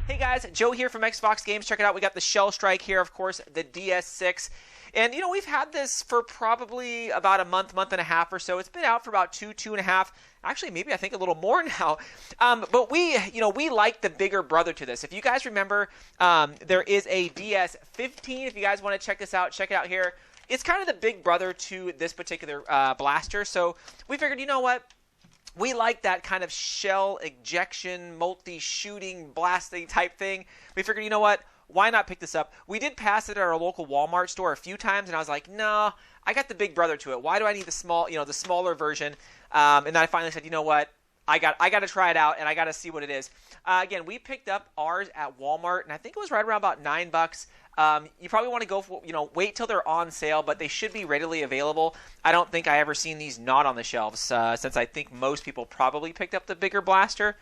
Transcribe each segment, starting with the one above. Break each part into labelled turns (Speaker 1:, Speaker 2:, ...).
Speaker 1: Hey guys, Joe here from XFoxGames. Check it out. We got the ShellStrike here, of course, the DS-6. And, you know, we've had this for probably about a month and a half or so. It's been out for about two and a half. Actually, maybe I think a little more now. But we like the bigger brother to this. If you guys remember, there is a DS-15. If you guys want to check this out, check it out here. It's kind of the big brother to this particular blaster. So we figured, you know what? We like that kind of shell ejection, multi-shooting, blasting type thing. We figured, you know what? Why not pick this up? We did pass it at our local Walmart store a few times, and I was like, no, I got the big brother to it. Why do I need the smaller version? And then I finally said, you know what? I got to try it out, and I got to see what it is. Again, we picked up ours at Walmart, and I think it was right around about $9. You probably want to go for, wait till they're on sale, but they should be readily available. I don't think I ever seen these not on the shelves, since I think most people probably picked up the bigger blaster.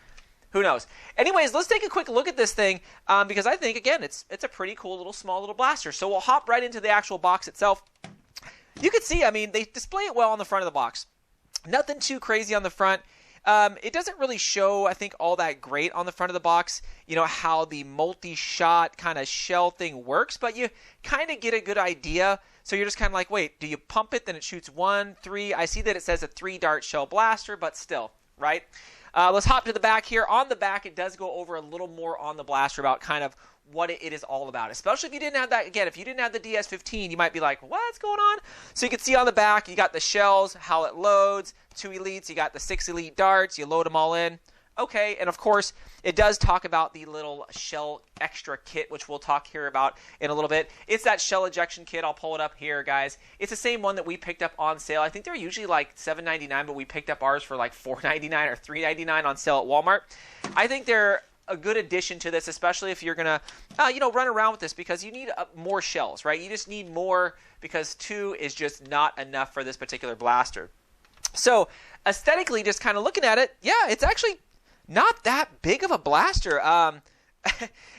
Speaker 1: Who knows? Anyways, let's take a quick look at this thing, because I think, again, it's a pretty cool small little blaster. So we'll hop right into the actual box itself. You can see, I mean, they display it well on the front of the box. Nothing too crazy on the front. It doesn't really show, I think, all that great on the front of the box, how the multi-shot kind of shell thing works, but you kind of get a good idea. So you're just kind of like, wait, do you pump it, then it shoots 1, 3? I see that it says a 3-dart shell blaster, but still, right? Let's hop to the back here. On the back, it does go over a little more on the blaster about kind of what it is all about, especially if you didn't have that. Again, if you didn't have the DS-15, you might be like, what's going on? So you can see on the back, you got the shells, how it loads, 2 elites, you got the 6 elite darts, you load them all in. Okay, and of course, it does talk about the little shell extra kit, which we'll talk here about in a little bit. It's that shell ejection kit. I'll pull it up here, guys. It's the same one that we picked up on sale. I think they're usually like $7.99, but we picked up ours for like $4.99 or $3.99 on sale at Walmart. I think they're a good addition to this, especially if you're gonna, run around with this, because you need more shells, right? You just need more, because 2 is just not enough for this particular blaster. So aesthetically, just kind of looking at it, yeah, it's actually not that big of a blaster.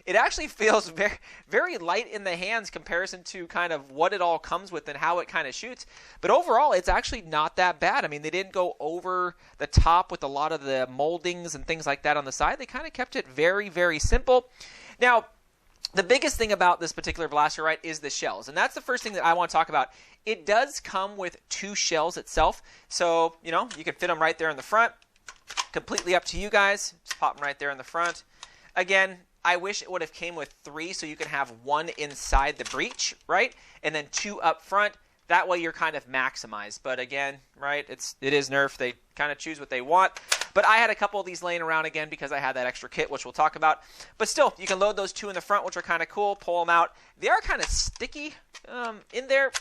Speaker 1: It actually feels very, very light in the hands comparison to kind of what it all comes with and how it kind of shoots. But overall, it's actually not that bad. I mean, they didn't go over the top with a lot of the moldings and things like that on the side. They kind of kept it very, very simple. Now, the biggest thing about this particular blaster, right, is the shells. And that's the first thing that I want to talk about. It does come with 2 shells itself. So, you can fit them right there in the front. Completely up to you guys. Just pop them right there in the front. Again, I wish it would have came with 3 so you can have 1 inside the breech, right? And then 2 up front. That way you're kind of maximized. But again, right, it is Nerf. They kind of choose what they want. But I had a couple of these laying around again because I had that extra kit, which we'll talk about. But still, you can load those 2 in the front, which are kind of cool. Pull them out. They are kind of sticky in there.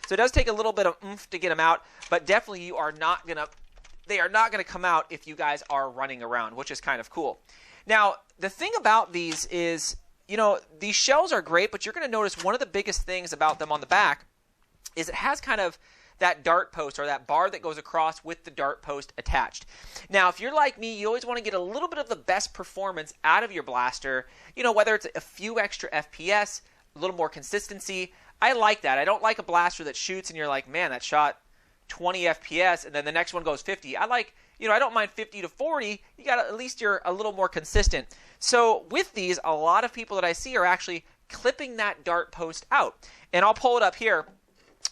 Speaker 1: So it does take a little bit of oomph to get them out. But definitely they are not going to come out if you guys are running around, which is kind of cool. Now, the thing about these is, these shells are great, but you're going to notice one of the biggest things about them on the back is it has kind of that dart post or that bar that goes across with the dart post attached. Now, if you're like me, you always want to get a little bit of the best performance out of your blaster, whether it's a few extra FPS, a little more consistency. I like that. I don't like a blaster that shoots and you're like, man, that shot 20 FPS and then the next one goes 50. I like, I don't mind 50 to 40. You got at least you're a little more consistent. So with these, a lot of people that I see are actually clipping that dart post out. And I'll pull it up here.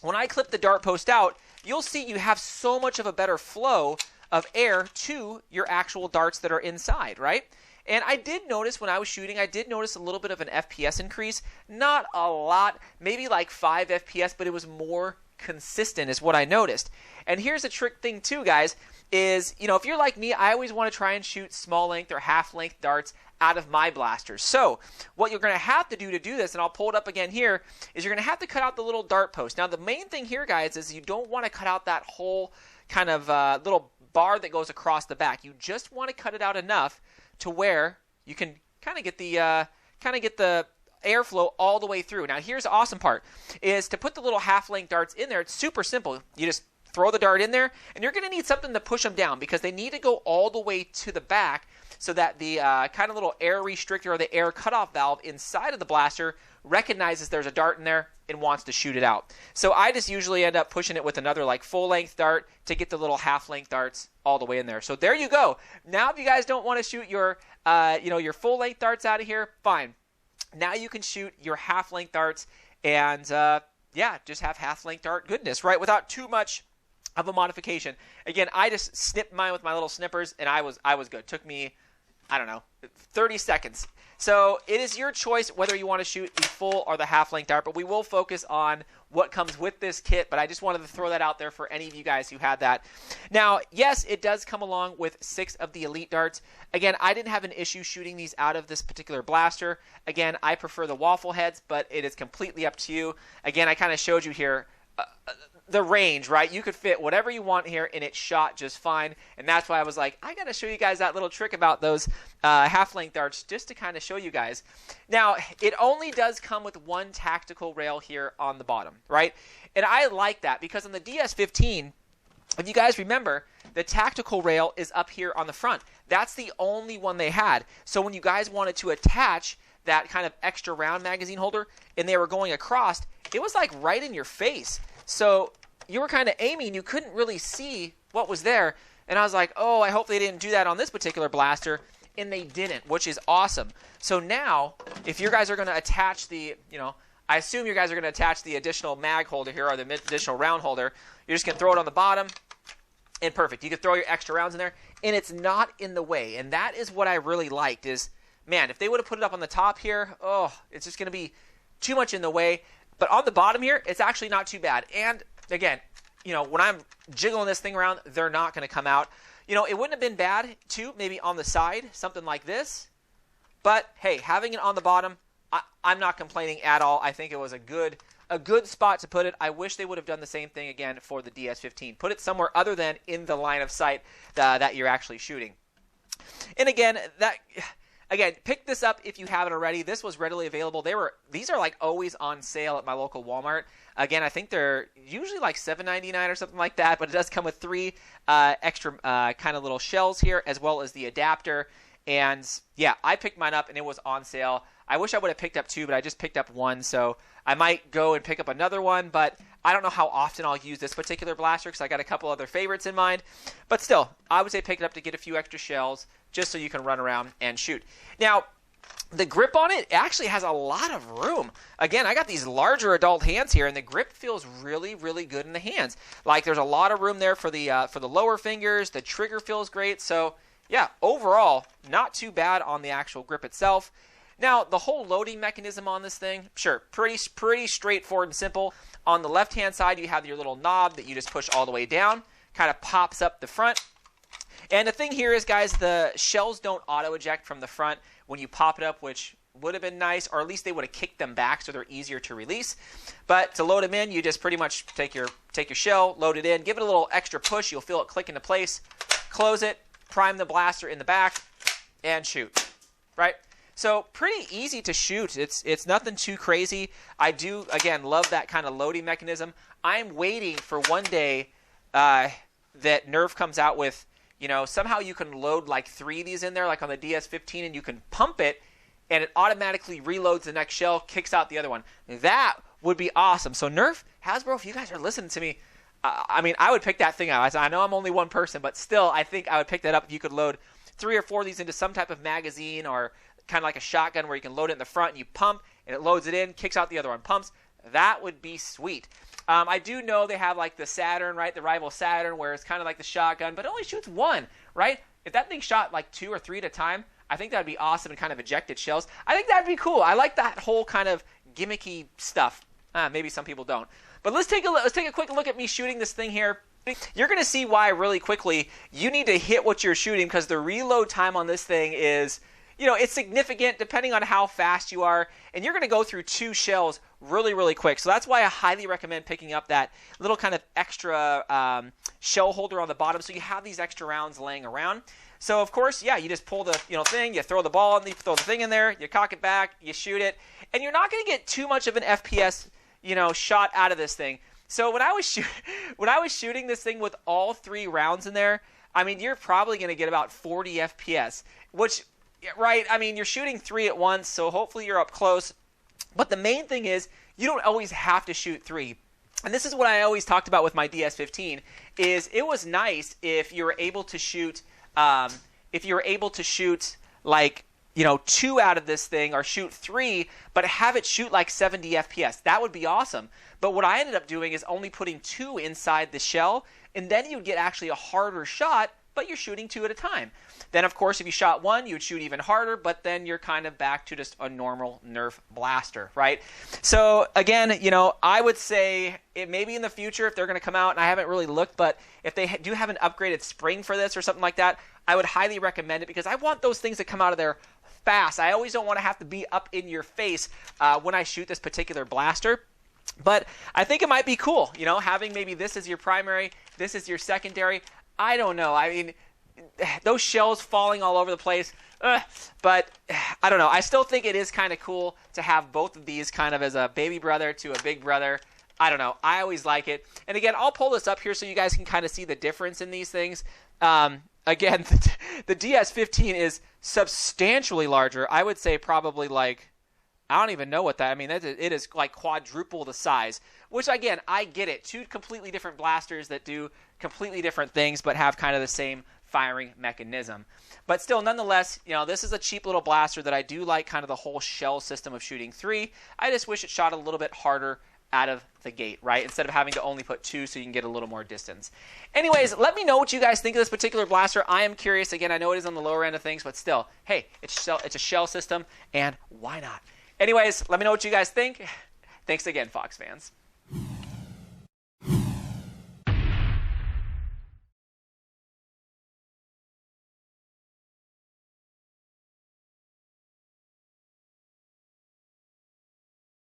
Speaker 1: When I clip the dart post out, you'll see you have so much of a better flow of air to your actual darts that are inside, right? And I did notice when I was shooting, I did notice a little bit of an FPS increase. Not a lot, maybe like 5 FPS, but it was more consistent is what I noticed. And here's a trick thing too, guys, is, if you're like me, I always want to try and shoot small length or half length darts out of my blasters. So what you're going to have to do this, and I'll pull it up again here, is you're going to have to cut out the little dart post. Now the main thing here, guys, is you don't want to cut out that whole kind of little bar that goes across the back. You just want to cut it out enough to where you can kind of get the airflow all the way through. Now here's the awesome part, is to put the little half-length darts in there. It's super simple. You just throw the dart in there, and you're going to need something to push them down because they need to go all the way to the back so that the kind of little air restrictor or the air cutoff valve inside of the blaster recognizes there's a dart in there and wants to shoot it out. So I just usually end up pushing it with another like full-length dart to get the little half-length darts all the way in there. So there you go. Now if you guys don't want to shoot your your full-length darts out of here, fine. Now you can shoot your half-length darts and just have half-length dart goodness, right? Without too much of a modification. Again, I just snipped mine with my little snippers and I was good. Took me, I don't know, 30 seconds. So it is your choice whether you want to shoot the full or the half-length dart, but we will focus on what comes with this kit, but I just wanted to throw that out there for any of you guys who had that. Now, yes, it does come along with 6 of the elite darts. Again, I didn't have an issue shooting these out of this particular blaster. Again, I prefer the waffle heads, but it is completely up to you. Again, I kind of showed you here the range, right? You could fit whatever you want here, and it shot just fine. And that's why I was like, I got to show you guys that little trick about those half-length darts just to kind of show you guys. Now, it only does come with one tactical rail here on the bottom, right? And I like that because on the DS-15, if you guys remember, the tactical rail is up here on the front. That's the only one they had. So when you guys wanted to attach that kind of extra round magazine holder and they were going across, it was like right in your face. So you were kind of aiming, you couldn't really see what was there. And I was like, oh, I hope they didn't do that on this particular blaster. And they didn't, which is awesome. So now, if you guys are going to attach the, I assume you guys are going to attach the additional mag holder here or the additional round holder. You're just going to throw it on the bottom. And perfect. You can throw your extra rounds in there. And it's not in the way. And that is what I really liked is, man, if they would have put it up on the top here, oh, it's just going to be too much in the way. But on the bottom here, it's actually not too bad. And again, when I'm jiggling this thing around, they're not going to come out. It wouldn't have been bad, too, maybe on the side, something like this. But, hey, having it on the bottom, I'm not complaining at all. I think it was a good spot to put it. I wish they would have done the same thing again for the DS-15. Put it somewhere other than in the line of sight that you're actually shooting. And again, pick this up if you haven't already. This was readily available. These are like always on sale at my local Walmart. Again, I think they're usually like $7.99 or something like that, but it does come with 3 extra kind of little shells here as well as the adapter. And yeah, I picked mine up and it was on sale. I wish I would have picked up 2, but I just picked up 1, so I might go and pick up another one, but I don't know how often I'll use this particular blaster because I got a couple other favorites in mind. But still, I would say pick it up to get a few extra shells just so you can run around and shoot. Now, the grip on it actually has a lot of room. Again, I got these larger adult hands here, and the grip feels really, really good in the hands. Like, there's a lot of room there for the lower fingers. The trigger feels great. So, yeah, overall, not too bad on the actual grip itself. Now, the whole loading mechanism on this thing, sure, pretty straightforward and simple. On the left-hand side, you have your little knob that you just push all the way down. Kind of pops up the front. And the thing here is, guys, the shells don't auto-eject from the front when you pop it up, which would have been nice, or at least they would have kicked them back so they're easier to release. But to load them in, you just pretty much take your shell, load it in, give it a little extra push. You'll feel it click into place. Close it, prime the blaster in the back, and shoot. Right? So pretty easy to shoot. It's nothing too crazy. I do, again, love that kind of loading mechanism. I'm waiting for one day that Nerf comes out with, somehow you can load like 3 of these in there, like on the DS-15, and you can pump it, and it automatically reloads the next shell, kicks out the other one. That would be awesome. So Nerf, Hasbro, if you guys are listening to me, I would pick that thing out. I know I'm only one person, but still, I think I would pick that up if you could load 3 or 4 of these into some type of magazine or kind of like a shotgun where you can load it in the front and you pump, and it loads it in, kicks out the other one, pumps. That would be sweet. I do know they have like the Saturn, right? The rival Saturn, where it's kind of like the shotgun, but it only shoots 1, right? If that thing shot like 2 or 3 at a time, I think that'd be awesome and kind of ejected shells. I think that'd be cool. I like that whole kind of gimmicky stuff. Maybe some people don't. But let's take a quick look at me shooting this thing here. You're going to see why really quickly you need to hit what you're shooting, because the reload time on this thing is, it's significant depending on how fast you are, and you're going to go through 2 shells really, really quick. So that's why I highly recommend picking up that little kind of extra shell holder on the bottom, so you have these extra rounds laying around. So, of course, yeah, you just pull the thing, you throw the ball, and you throw the thing in there, you cock it back, you shoot it, and you're not going to get too much of an FPS, shot out of this thing. So when I was shooting this thing with all 3 rounds in there, I mean, you're probably going to get about 40 FPS, which, right, I mean, you're shooting 3 at once, so hopefully you're up close. But the main thing is, you don't always have to shoot 3. And this is what I always talked about with my DS-15, is it was nice if you were able to shoot, like, 2 out of this thing, or shoot 3, but have it shoot like 70 FPS. That would be awesome. But what I ended up doing is only putting 2 inside the shell, and then you'd get actually a harder shot, but you're shooting 2 at a time. Then, of course, if you shot 1, you would shoot even harder, but then you're kind of back to just a normal Nerf blaster, right? So, again, I would say maybe in the future, if they're going to come out, and I haven't really looked, but if they do have an upgraded spring for this or something like that, I would highly recommend it, because I want those things to come out of there fast. I always don't want to have to be up in your face when I shoot this particular blaster. But I think it might be cool, having maybe this as your primary, this is your secondary. I don't know. I mean, those shells falling all over the place. But I don't know. I still think it is kind of cool to have both of these kind of as a baby brother to a big brother. I don't know. I always like it. And again, I'll pull this up here so you guys can kind of see the difference in these things. Again, the DS-15 is substantially larger. I would say probably like, I don't even know what that, I mean, it is like quadruple the size, which again, I get it. 2 completely different blasters that do completely different things, but have kind of the same firing mechanism. But still, nonetheless, this is a cheap little blaster that I do like, kind of the whole shell system of shooting 3. I just wish it shot a little bit harder out of the gate, right? Instead of having to only put 2 so you can get a little more distance. Anyways, let me know what you guys think of this particular blaster. I am curious. Again, I know it is on the lower end of things, but still, hey, it's a shell system, and why not? Anyways, let me know what you guys think. Thanks again, Fox fans.